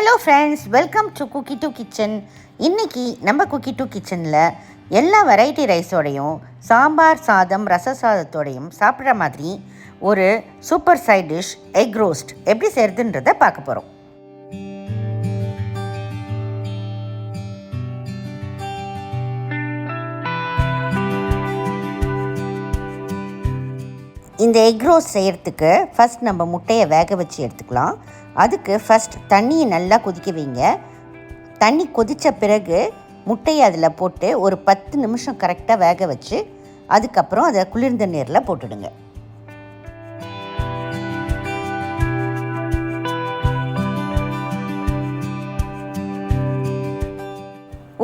Hello friends, welcome to cookie டூ kitchen. இன்றைக்கி நம்ம குக்கி டூ கிச்சனில் எல்லா வெரைட்டி ரைஸோடையும் சாம்பார் சாதம் ரச சாதத்தோடையும் சாப்பிட்ற மாதிரி ஒரு super side dish egg roast எப்படி செய்கிறதுன்றதை பார்க்க போகிறோம். இந்த எக் ரோஸ்ட் செய்கிறதுக்கு ஃபஸ்ட் நம்ம முட்டையை வேக வச்சு எடுத்துக்கலாம். அதுக்கு ஃபஸ்ட் தண்ணியை நல்லா கொதிக்க வைங்க. தண்ணி கொதித்த பிறகு முட்டையை அதில் போட்டு ஒரு 10 நிமிஷம் கரெக்டாக வேக வச்சு அதுக்கப்புறம் அதை குளிர்ந்த நீரில் போட்டுடுங்க.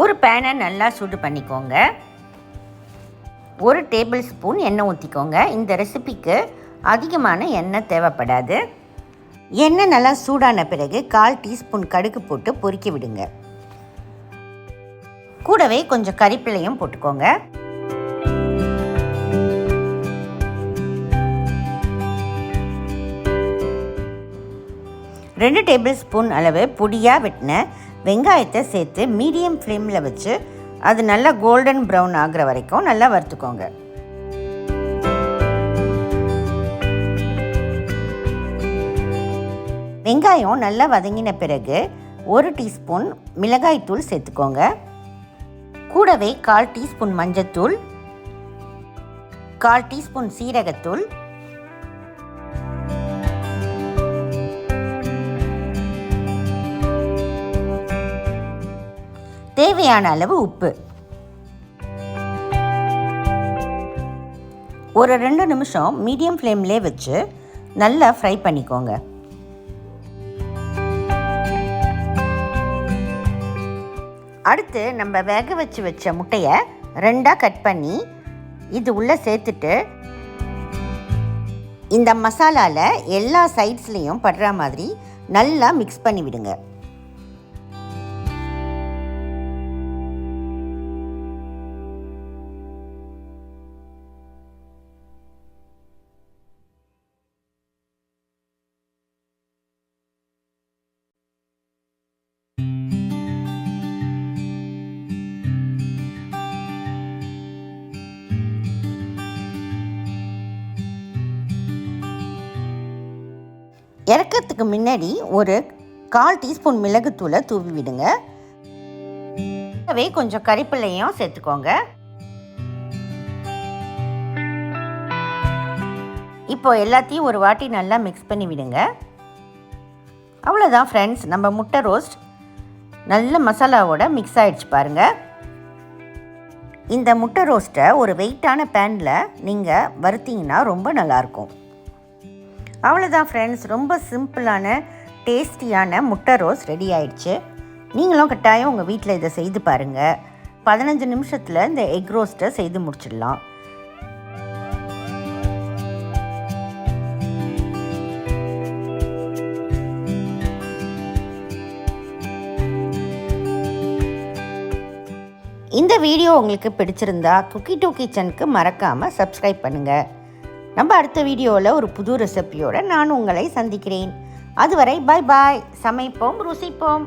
ஒரு பேனை நல்லா சூடு பண்ணிக்கோங்க. 1 டேபிள் ஸ்பூன் எண்ணெய் ஊற்றிக்கோங்க. இந்த ரெசிபிக்கு அதிகமான எண்ணெய் தேவைப்படாது. எண்ணெய் நல்லா சூடான பிறகு 1/4 டீஸ்பூன் கடுகு போட்டு பொரிக்க விடுங்க. கூடவே கொஞ்சம் கறிப்பிலையும் போட்டுக்கோங்க. ரெண்டு டேபிள் ஸ்பூன் அளவு பொடியாக வெட்டின வெங்காயத்தை சேர்த்து மீடியம் ஃப்ளேமில் வச்சு அது நல்லா கோல்டன் ப்ரௌன் ஆகிற வரைக்கும் நல்லா வறுத்துக்கோங்க. வெங்காயம் நல்லா வதங்கின பிறகு 1 டீஸ்பூன் மிளகாய்த்தூள் சேர்த்துக்கோங்க. கூடவே 1/4 டீஸ்பூன் மஞ்சத்தூள், 1/4 டீஸ்பூன் சீரகத்தூள், தேவையான அளவு உப்பு. ஒரு 2 நிமிஷம் மீடியம் ஃப்ளேம்லேயே வச்சு நல்லா ஃப்ரை பண்ணிக்கோங்க. அடுத்து நம்ம வேக வச்ச முட்டையை 2ஆக கட் பண்ணி இது உள்ளே சேர்த்துட்டு இந்த மசாலாவில் எல்லா சைட்ஸ்லேயும் படுற மாதிரி நல்லா மிக்ஸ் பண்ணி விடுங்க. இறக்கிறதுக்கு முன்னாடி ஒரு 1/4 டீஸ்பூன் மிளகுத்தூளை தூவி விடுங்க. கொஞ்சம் கறிப்பிலையும் சேர்த்துக்கோங்க. இப்போ எல்லாத்தையும் ஒரு வாட்டி நல்லா மிக்ஸ் பண்ணி விடுங்க. அவ்வளோதான் ஃப்ரெண்ட்ஸ், நம்ம முட்டை ரோஸ்ட் நல்ல மசாலாவோட மிக்ஸ் ஆகிடுச்சு பாருங்கள். இந்த முட்டை ரோஸ்ட்டை ஒரு வெயிட்டான பேனில் நீங்கள் வறுத்தீங்கன்னா ரொம்ப நல்லாயிருக்கும். அவ்வளோதான் ஃப்ரெண்ட்ஸ், ரொம்ப சிம்பிளான டேஸ்டியான முட்டை ரோஸ்ட் ரெடி ஆயிடுச்சு. நீங்களும் கட்டாயம் உங்கள் வீட்டில் இதை செய்து பாருங்கள். 15 நிமிஷத்தில் இந்த எக் ரோஸ்ட்டை செய்து முடிச்சிடலாம். இந்த வீடியோ உங்களுக்கு பிடிச்சிருந்தா குக்கி டூ கிச்சனுக்கு மறக்காமல் சப்ஸ்கிரைப் பண்ணுங்கள். நம்ம அடுத்த வீடியோவில் ஒரு புது ரெசிபியோடு நான் உங்களை சந்திக்கிறேன். அதுவரை பாய் பாய். சமைப்போம், ருசிப்போம்.